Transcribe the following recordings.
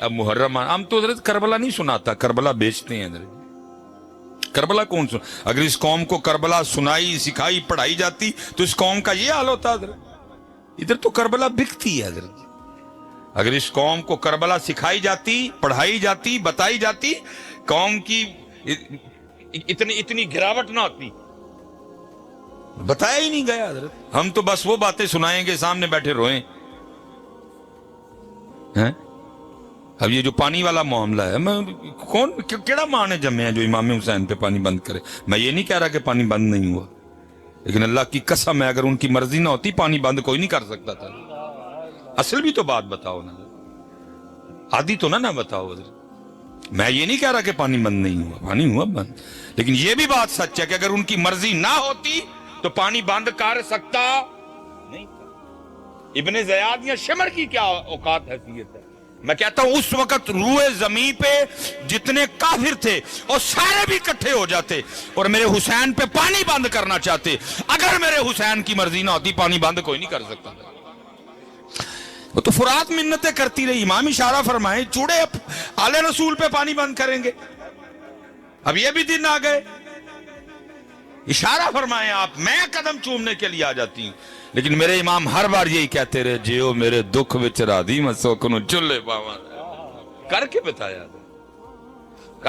अब मुहर्रम, हम तो हजरत करबला नहीं सुनाता, करबला बेचते हैं हजरत। करबला कौन सुन, अगर इस कौम को करबला सुनाई सिखाई पढ़ाई जाती तो इस कौम का ये हाल होता हजरत। इधर तो करबला बिकती है हजरत। अगर इस कौम को करबला सिखाई जाती, पढ़ाई जाती, बताई जाती, कौम की इतनी इतनी गिरावट ना होती। बताया ही नहीं गया हजरत। हम तो बस वो बातें सुनाएंगे, सामने बैठे रोएं हैं। अब ये जो पानी वाला मामला है, मैं कौन केड़ा मां ने जमे है जो इमाम हुसैन पे पानी बंद करे। मैं ये नहीं कह रहा कि पानी बंद नहीं हुआ, लेकिन अल्लाह की कसम है अगर उनकी मर्जी ना होती पानी बंद कोई नहीं कर सकता था। असल भी तो बात बताओ ना, आदि तो ना बताओ। मैं ये नहीं कह रहा कि पानी बंद नहीं हुआ, पानी हुआ बंद, लेकिन ये भी बात सच है कि अगर उनकी मर्जी ना होती तो पानी बंद कर सकता नहीं था। इब्ने ज़याद या शमर की क्या औकात हैसियत है। मैं कहता हूं उस वक्त रूए जमीन पे जितने काफिर थे और सारे भी इकट्ठे हो जाते और मेरे हुसैन पे पानी बंद करना चाहते। अगर मेरे हुसैन की मर्जी ना होती पानी बंद कोई नहीं कर सकता। वो तो फुरात मिन्नतें करती रही। इमाम इशारा फरमाए चूड़े आले रसूल पे पानी बंद करेंगे। अब ये भी दिन आ गए, इशारा फरमाए आप, मैं कदम चूमने के लिए आ जाती हूं। लेकिन मेरे इमाम हर बार यही कहते रहे, जियो मेरे दुख विच राधी मसोकनु चुल्ले पावा करके बताया।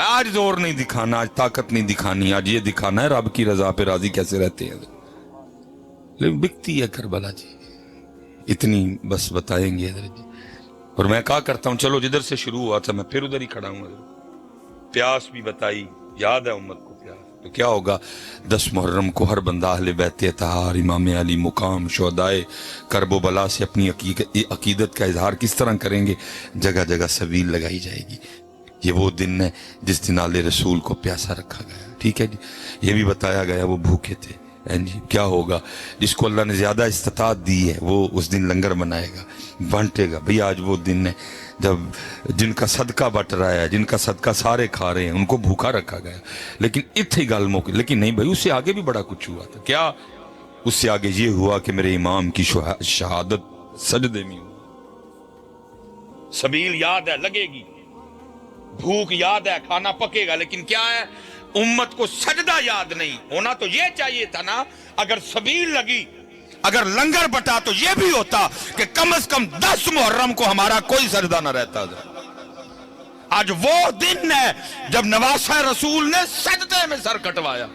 आज जोर नहीं दिखाना, आज ताकत नहीं दिखानी, आज ये दिखाना है रब की रजा पे राजी कैसे रहते हैं। लेकिन बिकती है करबला जी, इतनी बस बताएंगे इधर जी। और मैं क्या करता हूं, चलो जिधर से शुरू हुआ था मैं फिर उधर ही खड़ा हूं। प्यास भी बताई, याद है उम्मत को प्यास तो क्या होगा। 10 मुहर्रम को हर बंदा अहले बैत तहार, इमाम अली मुकाम, शोहदाए करबो बला से अपनी अकीदत का इजहार किस तरह करेंगे। जगह जगह सबील लगाई जाएगी। ये वो दिन है जिस दिन आले रसूल को प्यासा रखा गया। ठीक है जी, ये भी बताया गया वो भूखे थे। जी क्या होगा, जिसको अल्लाह ने ज्यादा इस्तात दी है वो उस दिन लंगर बनाएगा, बांटेगा। भाई आज वो दिन है जब जिनका सदका बट रहा है, जिनका सदका सारे खा रहे हैं, उनको भूखा रखा गया। लेकिन इतनी गल मौके, लेकिन नहीं भाई, उससे आगे भी बड़ा कुछ हुआ था। क्या उससे आगे ये हुआ कि मेरे इमाम की शहादत सजदे में हुई। सबील याद है, लगेगी, भूख याद है, खाना पकेगा, लेकिन क्या है, उम्मत को सजदा याद नहीं। होना तो ये चाहिए था ना, अगर सबील लगी, अगर लंगर बटा तो ये भी होता कि कम से कम 10 मुहर्रम को हमारा कोई सजदा न रहता। आज वो दिन है जब नवासा रसूल ने सजदे में सर कटवाया।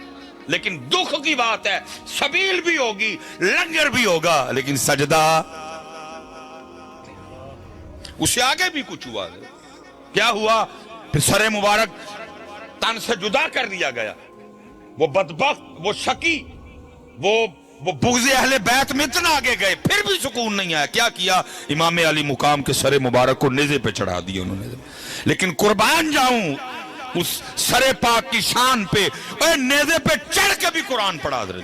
लेकिन दुख की बात है, सबील भी होगी, लंगर भी होगा, लेकिन सजदा उससे आगे भी कुछ हुआ। क्या हुआ, फिर सरे मुबारक तन से जुदा कर दिया गया। वो बदबख्त, वो शकी, वो बुग़्ज़ अहले बैत में इतना आगे गए, फिर भी सुकून नहीं आया। क्या किया, इमाम अली मुकाम के सरे मुबारक को नेज़े पे चढ़ा दिया उन्होंने। लेकिन कुर्बान जाऊं उस सरे पाक की शान पे, और नेज़े पे चढ़ के भी कुरान पढ़ा दे।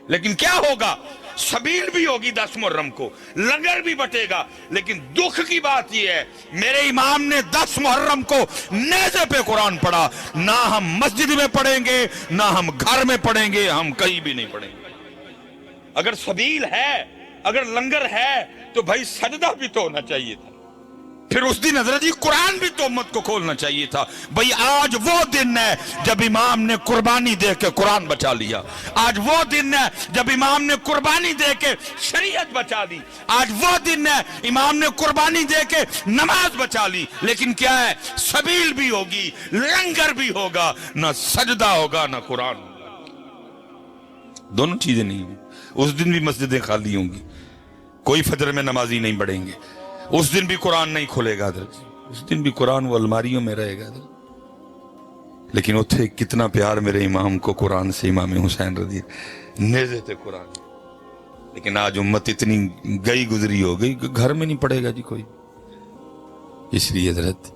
लेकिन क्या होगा, सबील भी होगी 10 मुहर्रम को, लंगर भी बटेगा। लेकिन दुख की बात यह है, मेरे इमाम ने 10 मुहर्रम को नेज़े पे कुरान पढ़ा। ना हम मस्जिद में पढ़ेंगे, ना हम घर में पढ़ेंगे, हम कहीं भी नहीं पढ़ेंगे। अगर सबील है, अगर लंगर है, तो भाई सजदा भी तो होना चाहिए था। फिर उस दिन हजरत जी कुरान भी तो उम्मत को खोलना चाहिए था। भाई आज वो दिन है जब इमाम ने कुर्बानी दे के कुरान बचा लिया। आज वो दिन है जब इमाम ने कुर्बानी दे के शरीयत बचा दी। आज वो दिन है इमाम ने कुर्बानी दे के नमाज बचा ली। लेकिन क्या है, सबील भी होगी, लंगर भी होगा, ना सजदा होगा, ना कुरान होगा। दोनों चीजें नहीं होंगी। उस दिन भी मस्जिदें खाली होंगी, कोई फजर में नमाजी नहीं पढ़ेंगे। उस दिन भी कुरान नहीं खुलेगा, उस दिन भी कुरान वो अलमारियों में रहेगा। लेकिन उथे कितना प्यार मेरे इमाम को कुरान से, इमाम हुसैन रज़ी नेज़े थे कुरान। लेकिन आज उम्मत इतनी गई गुजरी हो गई, घर में नहीं पढ़ेगा जी कोई। इसलिए हजरत,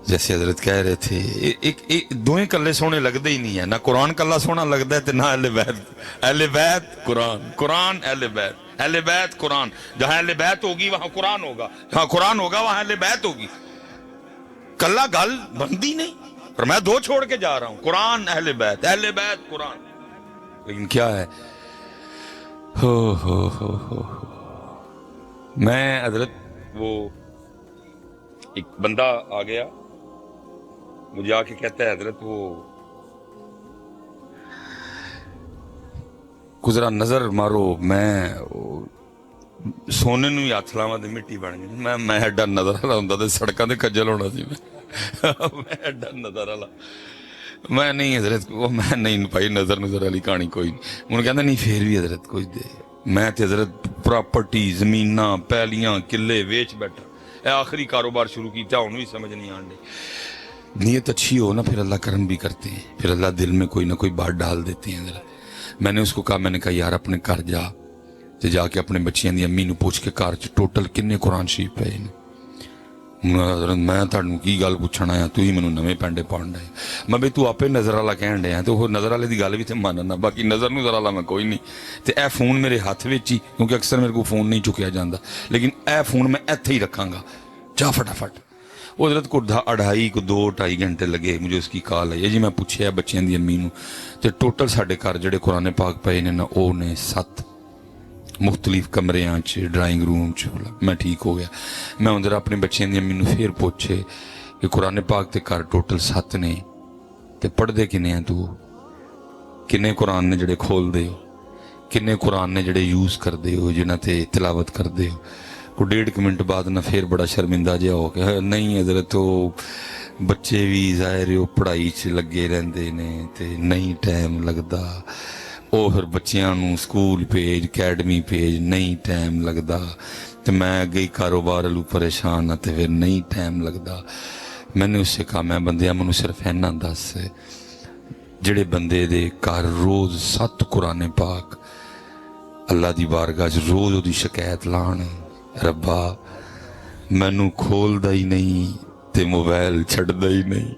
जैसे हजरत कह रहे थे, एक दोए कल्ले सोने लगते ही नहीं है। ना कुरान कल्ला सोना लगता है, ना अहले बैत। अहले बैत कुरान, कुरान अहले बैत, अहले बैत कुरान। जहां अहले बैत होगी वहां कुरान होगा, जहां कुरान होगा वहां अहले बैत होगी। कल्ला गल बनती नहीं। और मैं 2 छोड़ के जा रहा हूं, कुरान अहले बैत कुरान। लेकिन क्या है, हो मैं हजरत वो ایک بندہ آ گیا مجھے آ کے کہتا ہے حضرت وہ گزرا نظر مارو میں سونے نو ہی ہاتھ لاواں تے مٹی بن گئی میں ایڈا نظر والا ہوندا تے سڑکاں تے کجل ہونا سی میں ایڈا نظر والا میں نہیں حضرت وہ میں نہیں پائی نظر والی کہانی کوئی نہیں انہوں کہندا نہیں پھر بھی حضرت کچھ دے میں تے حضرت پراپرٹی زمیناں پیلیاں قلعے ویچ بیٹھا اے آخری کاروبار شروع کیتا ہن بھی سمجھ نہیں آن ڈی نیت اچھی ہو نا پھر اللہ کرم بھی کرتے ہیں پھر اللہ دل میں کوئی نہ کوئی بات ڈال دیتے ہیں حضرت میں نے اس کو کہا میں نے کہا یار اپنے گھر جا کے اپنے بچیاں دی امی نو پوچھ کے گھر چ ٹوٹل کنے قرآن شریف پے نے حضرت میں تہاڈوں کی گل پوچھنا آیا تو ہی مینوں نویں پینڈے پاؤن ڈے میں بھئی تو آپے نظر والا کہن ڈیا تو وہ نظر والے دی گل بھی تے ماننا باقی نظر نظر والا میں کوئی نہیں تے اے فون میرے ہاتھ وچ ہی کیونکہ اکثر میرے کو فون نہیں چکیا جاندا لیکن اے فون میں ایتھے ہی رکھاں گا جا فٹافٹ وہ حضرت کو 2-2.5 گھنٹے لگے مجھے اس کی کال آئی جی میں پوچھیا بچیاں دی امی نو تے ٹوٹل ساڈے گھر جڑے قرآن پاک پئے نے نا او نے 7 مختلف کمریاں چ ڈرائنگ روم چ میں ٹھیک ہو گیا میں اندر اپنے بچیاں دی امی نو پھر پوچھے کہ قرآن پاک تے گھر ٹوٹل 7 نے تے پڑھ دے کنے ہیں تو کنے قرآن نے جڑے کھول دے ہو کنے قرآن نے جڑے یوز کر دے ہو جنہاں تے تلاوت کر دے ہو کو 1.5 منٹ بعد نہ پھر بڑا شرمندہ جہا ہو کہ نہیں حضرت وہ بچے بھی ظاہر وہ پڑھائی چ لگے رہندے نے تے نہیں ٹائم لگدا وہ پھر بچیاں نو سکول بھیج اکیڈمی بھیج نہیں ٹائم لگدا تے میں گئی کاروبار لو پریشان تے پھر نہیں ٹائم لگدا میں نے اس سے کہا میں بندیاں منو صرف اینا دس جڑے بندے دے گھر روز 7 قرآن پاک اللہ دی بارگاہ روز وہ دی شکایت لان ربا مینو کھول دا ہی نہیں تے موبائل چھڑ دا ہی نہیں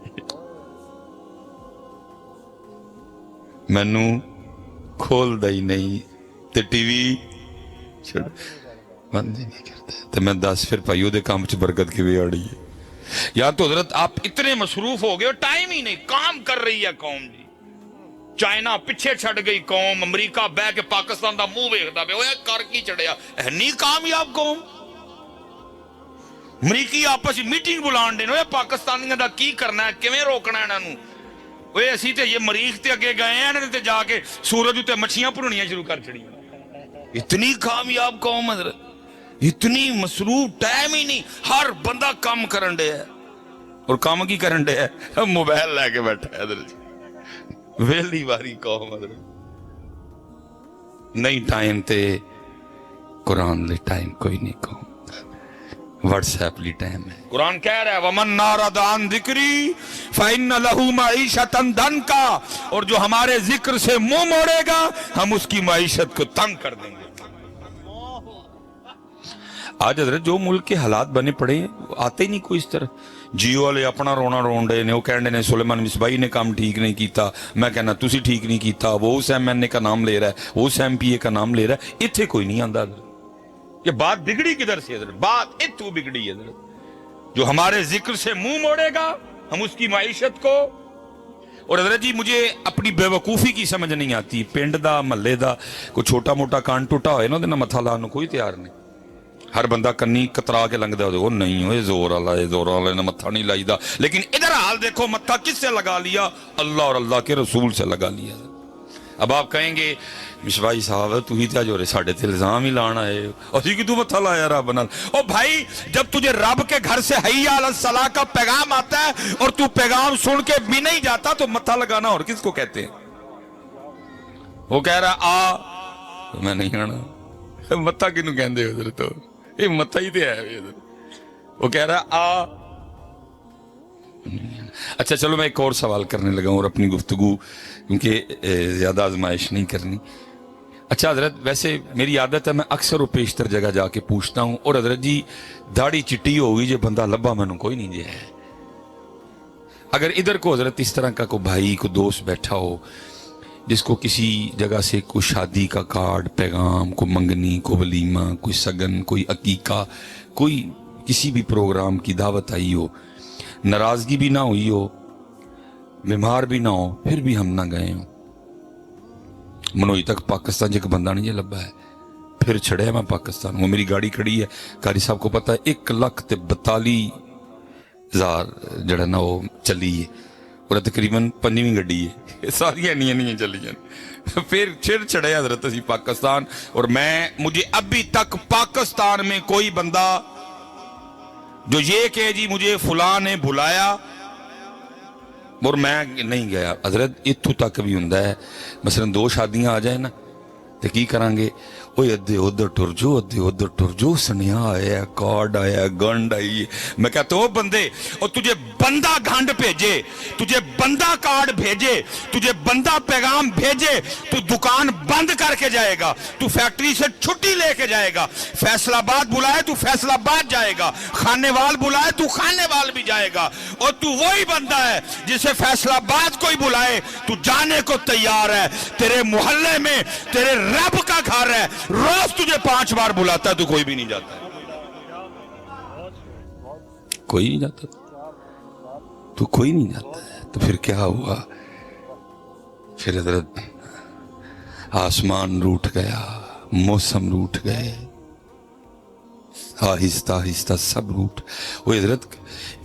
مینو کھول دا ہی نہیں تے ٹی وی چھڑ بند ہی نہیں کرتا تے میں دس پھر پائیو دے کام چ برکت کی بھی آڑی ہے یا تو حضرت آپ اتنے مصروف ہو گئے اور ٹائم ہی نہیں کام کر رہی ہے قوم جی چائنا پیچھے چھڑ گئی قوم امریکہ بہ کے پاکستان دا منہ ویکھدا پیا اوے کر کی چڑیا نہیں کامیاب قوم امریکی آپس میٹنگ بلان دے اوے پاکستانیاں دا کی کرنا ہے کیویں روکنا ہے انہاں نوں اوے اسی تے یہ مریخ تے اگے گئے ہیں تے جا کے سورج تے مچھیاں بھرنیاں شروع کر چھڑیاں اتنی کامیاب قوم حضرت اتنی مصروف ٹائم ہی نہیں ہر بندہ کام کرن دے ہے اور کام کی کرن دے ہے موبائل لے کے بیٹھا ہے حضرت ویلی واری قوم حضرت نہیں ٹائم تے قرآن لے ٹائم کوئی نہیں قوم واٹس ایپ لی ٹائم ہے قرآن کہہ رہا ہے وَمَن نَارَدَ عَن ذِكْرِي فَإِنَّ لَهُ مَعِيشَةً ضَنْكَ اور جو ہمارے ذکر سے منہ موڑے گا ہم اس کی معیشت کو تنگ کر دیں گے آج حضرت جو ملک کے حالات بنے پڑے ہیں آتے ہی نہیں کوئی اس طرح جیو والے اپنا رونا رون رہے نے وہ کہہ رہے نے سلیمان مصباحی نے کام ٹھیک نہیں کیتا میں کہنا تسی ٹھیک نہیں کیتا وہ اس ایم این اے کا نام لے رہا ہے وہ اس ایم پی اے کا نام لے رہا ہے اتھے کوئی نہیں آندا حضرت یہ بات بگڑی کدھر سے حضرت بات اتھو بگڑی ہے حضرت جو ہمارے ذکر سے منہ موڑے گا ہم اس کی معیشت کو اور حضرت جی مجھے اپنی بے وقوفی کی سمجھ نہیں آتی پنڈ دا محلے دا کوئی چھوٹا موٹا کان ٹوٹا ہوئے نا دے نہ متھا لاؤن کوئی تیار نہیں ہر بندہ کنی کترا کے لنگ دے وہ نہیں ہوئے زور والا نے متھا نہیں لائی دا لیکن ادھر حال دیکھو متھا کس سے لگا لیا اللہ اور اللہ کے رسول سے لگا لیا اب آپ کہیں گے مشوائی صاحب تو ہی تھا جو رے ساڑھے تے الزام ہی لانا ہے اسی کی تو متھا لایا رب نال او بھائی جب تجھے رب کے گھر سے حی علی الصلاۃ کا پیغام آتا ہے اور تو پیغام سن کے بھی نہیں جاتا تو متھا لگانا اور کس کو کہتے ہیں وہ کہہ رہا آ میں نہیں آنا متھا کنوں کہندے ہو حضرت یہ متھا ہی تے ہے وہ کہہ رہا آ اچھا چلو میں ایک اور سوال کرنے لگا ہوں اور اپنی گفتگو کیونکہ زیادہ آزمائش نہیں کرنی اچھا حضرت ویسے میری عادت ہے میں اکثر و پیشتر جگہ جا کے پوچھتا ہوں اور حضرت جی داڑھی چٹی ہوگی جو بندہ لبا میں کوئی نہیں جے ہے اگر ادھر کو حضرت اس طرح کا کوئی بھائی کو دوست بیٹھا ہو جس کو کسی جگہ سے کوئی شادی کا کارڈ پیغام کوئی منگنی کوئی ولیمہ کوئی سگن کوئی عقیقہ کوئی کسی بھی پروگرام کی دعوت آئی ہو ناراضگی بھی نہ ہوئی ہو بیمار بھی نہ ہو پھر بھی ہم نہ گئے ہوں منوئی تک پاکستان جے کا بندہ نہیں یہ لبا ہے پھر چھڑے میں پاکستان وہ میری گاڑی کھڑی ہے قاری صاحب کو پتا ہے 1,42,000 ਜ਼ਾਰ ਜਿਹੜਾ ਨਾ ਉਹ ਚੱਲੀ ਹੈ, और तकरीबन 5ਵੀਂ ਗੱਡੀ है, सारियां नहीं चलियां। फिर चढ़े हजरत असी पाकिस्तान, और मुझे अभी तक पाकिस्तान में कोई बंदा जो ये कहे जी मुझे फलां ने बुलाया और मैं नहीं गया। हजरत इत्थों तक भी हुंदा है, मसलन 2 शादियां आ जाए ना तो की करांगे, अद्धे उधर टुर जो, अद्धे उधर टुर जो, सुनिया आया, कार्ड आया, गंड आई है। मैं कहता हूँ बंदे, और तुझे बंदा गंड भेजे, तुझे बंदा कार्ड भेजे, तुझे बंदा पैगाम भेजे, तू दुकान बंद करके जाएगा, तू फैक्ट्री से छुट्टी लेके जाएगा, फैसलाबाद बुलाए तू फैसलाबाद जाएगा, खानेवाल बुलाए तू खानेवाल भी जाएगा। और तू वही बंदा है जिसे फैसलाबाद कोई बुलाए तू जाने को तैयार है। तेरे मोहल्ले में तेरे रब का घर है, रोज तुझे 5 बार बुलाता है, तू कोई भी नहीं जाता, कोई नहीं जाता, तू कोई नहीं जाता है। तो फिर क्या हुआ, फिर हजरत आसमान रूठ गया, मौसम रूठ गए, आहिस्ता आहिस्ता सब रूठ। वो हजरत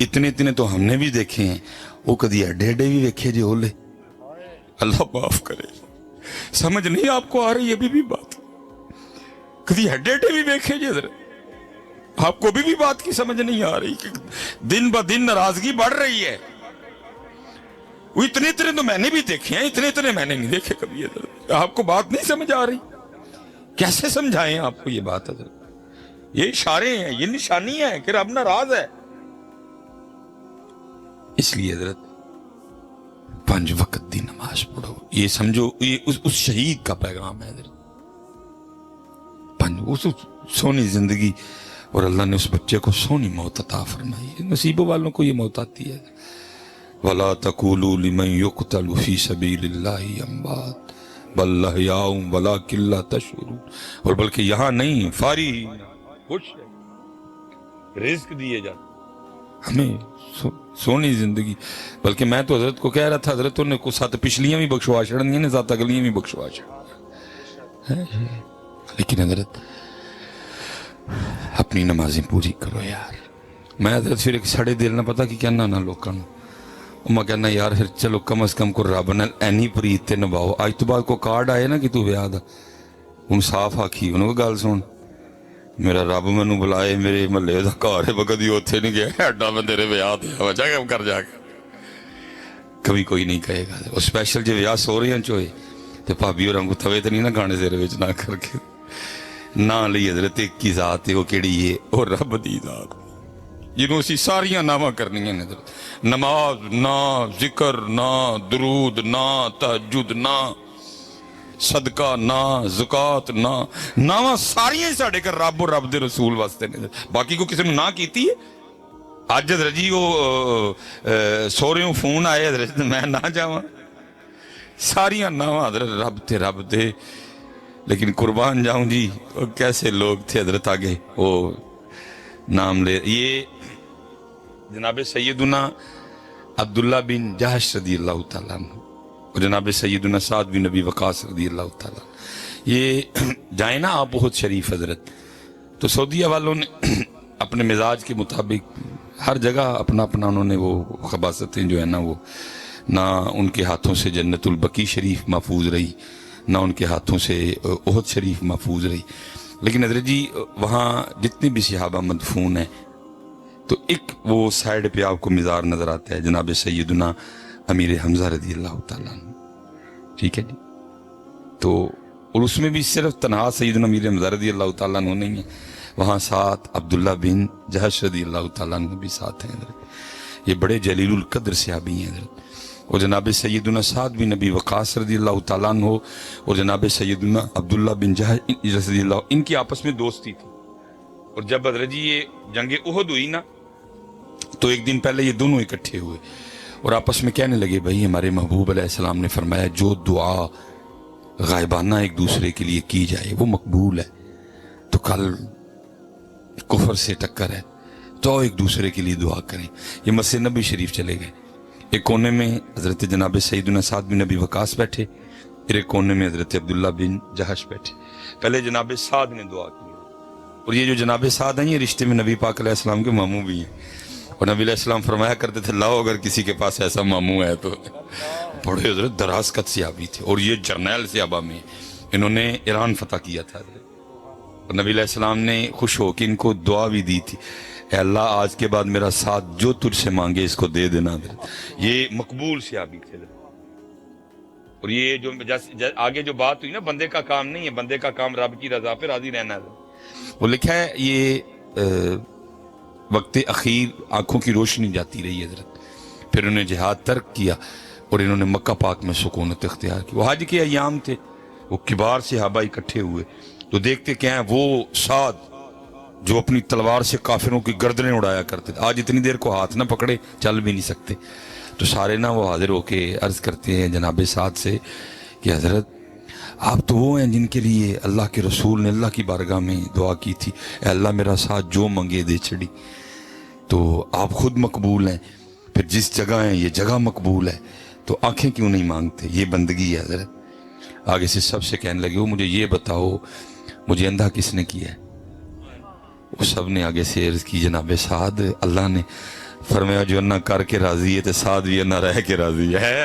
इतने इतने तो हमने भी देखे हैं, वो कभी एडे एडे भी देखे जो होले, अल्लाह माफ करे, समझ नहीं आपको आ रही अभी भी बात, कभी एडे एडे भी देखे जी हजरत, आपको भी बात की समझ नहीं आ रही कि दिन ब दिन नाराजगी बढ़ रही है। वो इतने इतने तो मैंने भी देखे हैं, इतने इतने मैंने नहीं देखे कभी हजरत। आपको बात नहीं समझ आ रही, कैसे समझाएं आपको ये बात हजरत? ये इशारे हैं, ये निशानियां हैं कि रब नाराज है। इसलिए हजरत 5 वक्त दी नमाज पढ़ो, ये समझो ये उस शहीद का पैगाम है हजरत। उस सोनी जिंदगी, और अल्लाह ने उस बच्चे को सोनी मौत अता फरमाई है। नसीबों वालों को ये मौत आती है। वला तकूलू लिमन युक़तलु फी सबीलिल्लाहि अम्वात बल अहयाउ वलाकिन ला तशऊरून। और बल्कि यहाँ नहीं, फारी खुश है, रिज़्क दिए जाते हमें सोनी जिंदगी। बल्कि मैं तो हजरत को कह रहा था, हजरत ने कुछ 7 पिछलियां भी बख्शवा छड़नियां ने, 7 अगलियां भी बख्शवा छड़। लेकिन हजरत अपनी नमाजें पूरी करो यार। मैं हजरत फिर एक साढ़े दिल ना पता कि कहना ना लोगों को, मैं कहना यार फिर चलो कम अज कम को रब नाल एनी प्रीत ते निभाओ। अज तो बाद को कार्ड आए ना कि तू ब्याह दा, हुण साफ आखी उन्होंने गल सुन, मेरा रब मैनू बुलाए, मेरे महल्ले का घर है, कभी उत्थे नहीं गया, एडा मैं तेरे ब्याह ते वजह कम कर जाके, कभी कोई नहीं कहेगा। और स्पैशल जो ब्याह सोहरियां च होए तो भाभी होरां को तवे ते नहीं ना गाने सिर विच ना करके ना लई हजरत एक ही जात है, वो केड़ी है, और रब दी जात जिन्हों असीं सारियां नावां करनियां ने। नमाज ना, जिक्र ना, दरूद ना, तहज्जुद ना, सदका ना, ज़कात ना, नावां सारियां ही साडे घर रब और रब दे रसूल वास्ते ने। बाकी को किसी ने ना कीती है। अज हजरत जी वो सोहरियों फोन आए हजरत मैं ना जावां, सारियां नावां हजरत रब दे। लेकिन कुर्बान जाऊं जी, कैसे लोग थे हजरत आगे वो नाम ले। ये जनाब सैयदुना अब्दुल्ला बिन जहश रदी अल्लाह तआला अन्हु और जनाब सैयदुना साद बिन नबी वकास रदी अल्लाह तआला, ये जाए ना आप बहुत शरीफ हजरत। तो सऊदीया वालों ने अपने मिजाज के मुताबिक हर जगह अपना अपना उन्होंने वो खबासतें जो है ना, वो ना उनके हाथों से जन्नतुल बकी शरीफ महफूज रही, ना उनके हाथों से ओहद शरीफ महफूज रही। लेकिन हजरत जी वहाँ जितने भी सहाबा मदफून हैं, तो एक वो साइड पे आपको मज़ार नज़र आता है जनाब सैयदुना अमीर हमजा रदी अल्लाह तआला अन्हु, ठीक है जी। तो और उसमें भी सिर्फ तनहा सैयदुना अमीर हमजा रदी अल्लाह तआला अन्हु नहीं है, वहाँ साथ अब्दुल्ला बिन जहश रदी अल्लाह तआला अन्हु भी साथ हैं। ये बड़े जलीलुल कद्र सहाबी हैं हजरत। और जनाब सैयदुना साद बिन नबी वकास रदी अल्लाह तआला अन्हु और जनाब सैयदुना अब्दुल्ला बिन जहश रदी अल्लाह, इनकी आपस में दोस्ती थी। और जब हजरत जी ये जंगे उहद हुई ना, तो एक दिन पहले ये दोनों इकट्ठे हुए और आपस में कहने लगे, भाई हमारे महबूब अलैहिस्सलाम ने फरमाया जो दुआ गायबाना एक दूसरे के लिए की जाए वो मकबूल है, तो कल कुफर से टक्कर है तो एक दूसरे के लिए दुआ करें। ये मस्जिद नबी शरीफ चले गए, एक कोने में हजरत जनाब सैयदुना साद बिन नबी वकास बैठे, फिर एक कोने में हजरत अब्दुल्ला बिन जहश बैठे। पहले जनाब साद ने दुआ की, और ये जो जनाब साद हैं ये रिश्ते में नबी पाक अलैहिस्सलाम के मामू भी हैं। اور نبی علیہ السلام فرمایا کرتے تھے لاؤ اگر کسی کے پاس ایسا ماموں ہے تو. بڑے حضرت درازقت صحابی تھے اور یہ جرنیل صحابہ میں انہوں نے ایران فتح کیا تھا. اور نبی علیہ السلام نے خوش ہو کہ ان کو دعا بھی دی تھی اے اللہ آج کے بعد میرا ساتھ جو تجھ سے مانگے اس کو دے دینا. یہ مقبول صحابی تھے. اور یہ جو آگے جو بات ہوئی نا بندے کا کام نہیں ہے, بندے کا کام رب کی رضا پہ راضی رہنا ہے. وہ لکھا ہے یہ وقت اخیر آنکھوں کی روشنی جاتی رہی حضرت, پھر انہوں نے جہاد ترک کیا اور انہوں نے مکہ پاک میں سکونت اختیار کی. وہ حج کے ایام تھے, وہ کبار صحابہ اکٹھے ہوئے تو دیکھتے کیا ہیں وہ سعد جو اپنی تلوار سے کافروں کی گردنیں اڑایا کرتے تھے, آج اتنی دیر کو ہاتھ نہ پکڑے چل بھی نہیں سکتے. تو سارے نہ وہ حاضر ہو کے عرض کرتے ہیں جناب سعد سے کہ حضرت آپ تو وہ ہیں جن کے لیے اللہ کے رسول نے اللہ کی بارگاہ میں دعا کی تھی اے اللہ میرا ساتھ جو منگے دے چھڑی. تو آپ خود مقبول ہیں, پھر جس جگہ ہیں یہ جگہ مقبول ہے, تو آنکھیں کیوں نہیں مانگتے؟ یہ بندگی ہے حضرت. آگے سے سب سے کہنے لگے وہ مجھے یہ بتاؤ مجھے اندھا کس نے کیا ہے؟ وہ سب نے آگے سے عرض کی جناب سعد اللہ نے. فرمایا جو نہ کر کے راضی ہے تو سعد بھی نہ رہ کے راضی ہے.